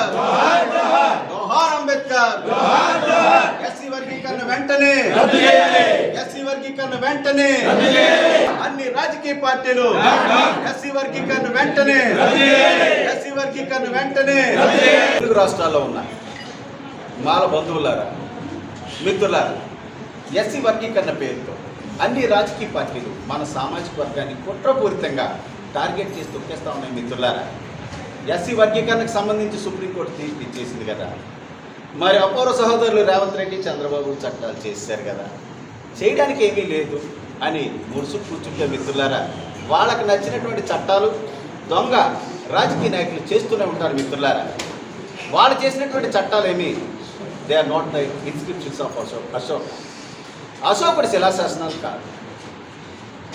అంబేద్కర్, జోహార్ Ambedkar. SC వర్గీకరణ వెంటనే, SC వర్గీకరణ వెంటనే, అన్ని రాజకీయ పార్టీలు ఎస్సీ వర్గీకరణ వెంటనే, ఎస్సీ వర్గీకరణ వెంటనే. తెలుగు రాష్ట్రాల్లో ఉన్నాయి మాల బంధువులారా, మిత్రులారా, ఎస్సీ వర్గీకరణ పేరుతో అన్ని రాజకీయ పార్టీలు మన సామాజిక వర్గాన్ని కుట్రపూరితంగా టార్గెట్ చేసి తొక్కేస్తా ఉన్నాయి. మిత్రులారా, ఎస్సీ వర్గీకరణకు సంబంధించి సుప్రీంకోర్టు తీర్పు ఇచ్చేసింది కదా. మరి అపూర్వ సహోదరులు రేవంత్ రెడ్డి, చంద్రబాబు చట్టాలు చేశారు కదా, చేయడానికి ఏమీ లేదు అని మురుసు కూర్చుంటే మిత్రులారా, వాళ్ళకి నచ్చినటువంటి చట్టాలు దొంగ రాజకీయ నాయకులు చేస్తూనే ఉంటారు. మిత్రులారా, వాళ్ళు చేసినటువంటి చట్టాలు ఏమి, they are not the inscriptions of అశోకుడి శిలాశాసనాలు కాదు,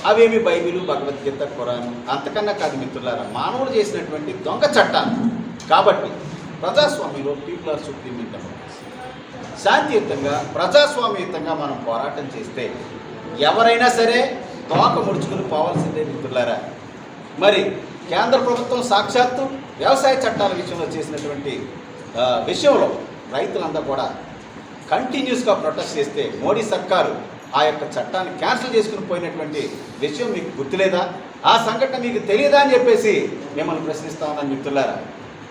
అవేమి బైబిలు, భగవద్గీత, ఖురాన్ అంతకన్నా కాదు. మిత్రులారా, మానవుడు చేసినటువంటి దొంగ చట్టాలు. కాబట్టి ప్రజాస్వామ్యంలో people are supreme in democracy. శాంతియుతంగా ప్రజాస్వామ్యయుతంగా మనం పోరాటం చేస్తే ఎవరైనా సరే తోక ముడుచుకుని పోవాల్సిందే. మిత్రులారా, మరి కేంద్ర ప్రభుత్వం సాక్షాత్తు వ్యవసాయ చట్టాల విషయంలో చేసినటువంటి విషయంలో రైతులందరూ కూడా కంటిన్యూస్గా ప్రొటెస్ట్ చేస్తే మోడీ సర్కారు ఆ యొక్క చట్టాన్ని క్యాన్సిల్ చేసుకుని పోయినటువంటి విషయం మీకు గుర్తులేదా? ఆ సంఘటన మీకు తెలియదా అని చెప్పేసి మిమ్మల్ని ప్రశ్నిస్తా ఉన్నాను. మిత్రులారా,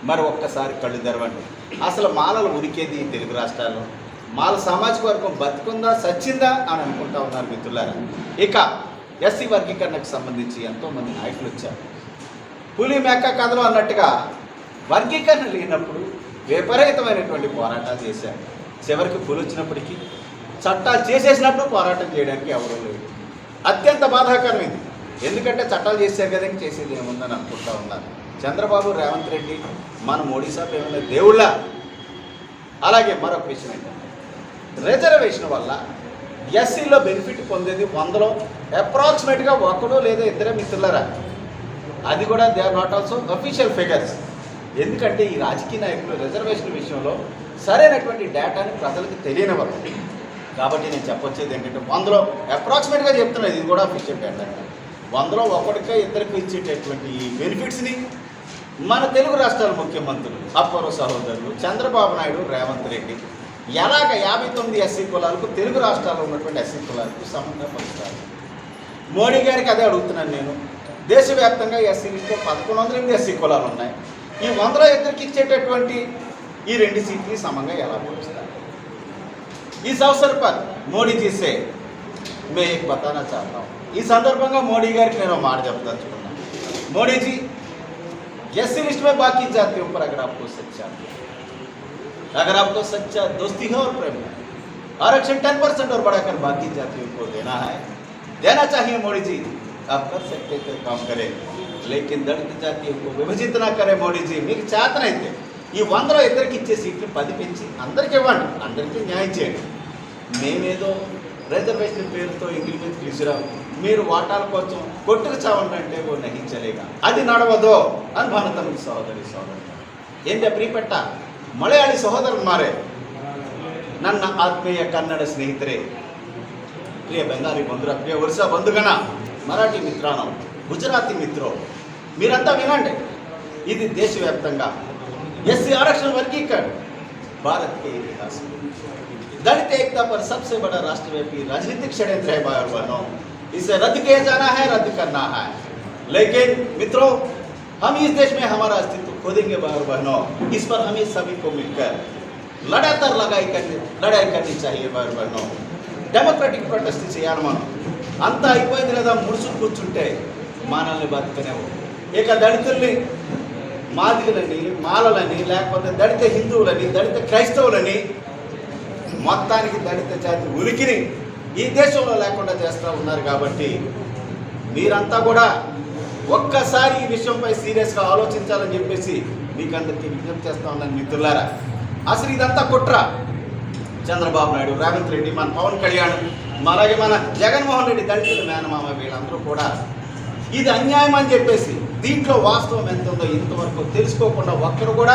మరి ఒక్కసారి కళ్ళు తెరవండి. అసలు మాలలు ఉనికేది తెలుగు రాష్ట్రాల్లో? మాల సామాజిక వర్గం బతుకుందా సచ్చిందా అని అనుకుంటా ఉన్నారు. మిత్రులారా, ఇక ఎస్సీ వర్గీకరణకు సంబంధించి ఎంతోమంది నాయకులు వచ్చారు. పులి మేక కథలు అన్నట్టుగా వర్గీకరణ లేనప్పుడు విపరీతమైనటువంటి పోరాటాలు చేశారు. చివరికి పులి వచ్చినప్పటికీ చట్టాలు చేసేసినప్పుడు పోరాటం చేయడానికి ఎవరూ లేదు. అత్యంత బాధాకరమైంది. ఎందుకంటే చట్టాలు చేశారు కదా, చేసేది ఏముందని అనుకుంటా ఉన్నారు. చంద్రబాబు, రేవంత్ రెడ్డి, మన మోడీ సాబ్ ఏమైనా దేవుళ్ళ? అలాగే మరొక విషయం ఏంటంటే, రిజర్వేషన్ వల్ల ఎస్సీలో బెనిఫిట్ పొందేది 100లో అప్రాక్సిమేట్గా ఒకడో లేదా ఇద్దరే. మిత్రులారా, అది కూడా they are not also official figures. ఎందుకంటే ఈ రాజకీయ నాయకులు రిజర్వేషన్ విషయంలో సరైనటువంటి డేటాని ప్రజలకు తెలియనివ్వరు. కాబట్టి నేను చెప్పొచ్చేది ఏంటంటే, 100లో అప్రాక్సిమేట్గా చెప్తున్నది, ఇది కూడా అఫీషియల్ డేటా. 100లో ఒకటికే ఇద్దరికి ఇచ్చేటటువంటి ఈ బెనిఫిట్స్ని మన తెలుగు రాష్ట్రాల ముఖ్యమంత్రులు అపూర్వ సహోదరులు చంద్రబాబు నాయుడు, రేవంత్ రెడ్డి ఎలాగ 59 ఎస్సీ కులాలకు, తెలుగు రాష్ట్రాల్లో ఉన్నటువంటి ఎస్సీ కులాలకు సంబంధపరుస్తారు. మోడీ గారికి అదే అడుగుతున్నాను నేను. దేశవ్యాప్తంగా ఎస్సీ లిస్టులో 1108 ఎస్సీ కులాలు ఉన్నాయి. ఈ 100లో ఇద్దరికి ఇచ్చేటటువంటి ఈ 2 సీట్ని సమంగా ఎలా పోలుస్తారు? इस अवसर पर मोदी जी से मैं एक बताना चाहता हूँ. ఈ సందర్భంగా మోడీ గారికి నేను మాట చెప్పదలుచుకున్నా. మోడీ जी, एससी लिस्ट में बाकी जातियों पर अगर आपको सच्चा दोस्ती है और प्रेम है, आरक्षण 10% और बढ़ाकर बाकी जातियों को देना चाहिए. मोदी जी, आप कर सकते तो काम करें, लेकिन दलित जातियों को विभजित ना करें. मोदी जी, మీకు చేతనైతే ఈ 100లో ఇద్దరికి ఇచ్చే సీట్లు 10 పెంచి అందరికి ఇవ్వండి, అందరికీ న్యాయం చేయండి. మేమేదో రిజర్వేషన్ పేరుతో ఇంగిలి మీద తీసుకురాం, మీరు వాటాల కోసం కొట్టుకు చావంటే ఓ నహించలేగా, అది నడవదో అని మన తమిళ సహోదరి ఏంటి ప్రియపెట్ట మలయాళీ సహోదరుమారే, ನನ್ನ ಆತ್ಮೀಯ ಕನ್ನಡ ಸ್ನೇಹಿತರೆ, ಪ್ರಿಯ ಬೆಂಗಾಲಿ ಬಂಧುರ, ಪ್ರಿಯ ಒರಿಸ್ಸಾ ಬಂಧುಗಣ, మరాఠీ మిత్రానం, గుజరాతీ మిత్రో, మీరంతా వినండి. ఇది దేశవ్యాప్తంగా एससी आरक्षण वर्गीकरण भारत के इतिहास में दलित एकता पर सबसे बड़ा राष्ट्रव्यापी राजनीतिक षड्यंत्र है भाई और बहनों. इसे रद्द किया जाना है, रद्द करना है. लेकिन मित्रों, हम इस देश में हमारा अस्तित्व खोदेंगे भाई और बहनों. इस पर हमें सभी को मिलकर लगातार लड़ाई करनी चाहिए भाई और बहनों. डेमोक्रेटिक प्रोटेस्ट చేయాలి మనం. అంతా అయిపోయింది లేదా ముడుచుకు కూర్చుంటే మానల్ని బతకనేవు. ఇక దళితుల్ని, మాదిగలని, మాలలని, లేకపోతే దళిత హిందువులని, దళిత క్రైస్తవులని, మొత్తానికి దళిత జాతి ఉనికిని ఈ దేశంలో లేకుండా చేస్తూ ఉన్నారు. కాబట్టి మీరంతా కూడా ఒక్కసారి ఈ విషయంపై సీరియస్గా ఆలోచించాలని చెప్పేసి మీకు అందరికీ విజ్ఞప్తి చేస్తూ ఉన్నాను. మిత్రులారా, అసలు ఇదంతా కుట్ర. చంద్రబాబు నాయుడు, రేవంత్ రెడ్డి, మన పవన్ కళ్యాణ్, అలాగే మన జగన్మోహన్ రెడ్డి, దళితుల మేనమామ, వీళ్ళందరూ కూడా ఇది అన్యాయం అని చెప్పేసి దీంట్లో వాస్తవం ఎంత ఉందో ఇంతవరకు తెలుసుకోకుండా ఒక్కరు కూడా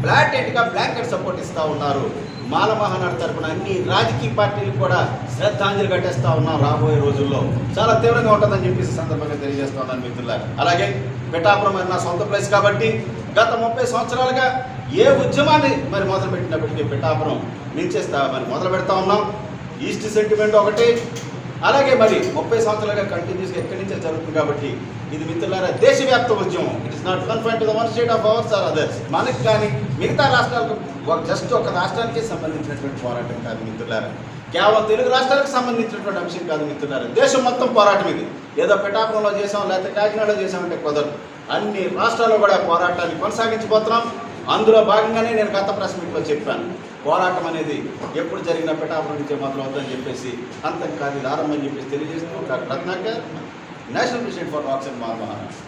బ్లాంకెట్గా బ్లాంకెట్ సపోర్ట్ ఇస్తూ ఉన్నారు. మాల మహానాడు తరపున అన్ని రాజకీయ పార్టీలు కూడా శ్రద్ధాంజలి కట్టేస్తూ ఉన్నాం. రాబోయే రోజుల్లో చాలా తీవ్రంగా ఉంటుందని చెప్పేసి సందర్భంగా తెలియజేస్తూ ఉన్నాను మిత్రులారా. అలాగే పిఠాపురం నా సొంత ప్లేస్ కాబట్టి గత 30 సంవత్సరాలుగా ఏ ఉద్యమాన్ని మరి మొదలుపెట్టినప్పటికీ పిఠాపురం నుంచే మరి మొదలు పెడతా ఉన్నాం. ఈస్ట్ సెంటిమెంట్ ఒకటి, అలాగే మరి 30 సంవత్సరాలుగా కంటిన్యూస్గా ఎక్కడి నుంచే జరుగుతుంది కాబట్టి ఇది మిత్రులారా దేశవ్యాప్త ఉద్యమం. It is not confined to the one state of hours are others. మనకి కానీ మిగతా రాష్ట్రాలకు జస్ట్ ఒక రాష్ట్రానికే సంబంధించినటువంటి పోరాటం కాదు మిత్రులారా, కేవలం తెలుగు రాష్ట్రాలకు సంబంధించినటువంటి అంశం కాదు మిత్రులారా, దేశం మొత్తం పోరాటం ఇది. ఏదో పిఠాపురంలో చేసాం లేకపోతే కాకినాడలో చేసామంటే కుదరదు. అన్ని రాష్ట్రాల్లో కూడా పోరాటాన్ని కొనసాగించబోతున్నాం. అందులో భాగంగానే నేను గత ప్రెస్ మీట్లో చెప్పాను, పోరాటం అనేది ఎప్పుడు జరిగిన పిఠాపురం నుంచే మొదలవుతుందని చెప్పేసి, అంతం కాదు ఇది ఆరంభం చెప్పేసి తెలియజేస్తూ doctor Ratnakar, national president for వాక్స్ అండ్ మహారాష్ట్ర.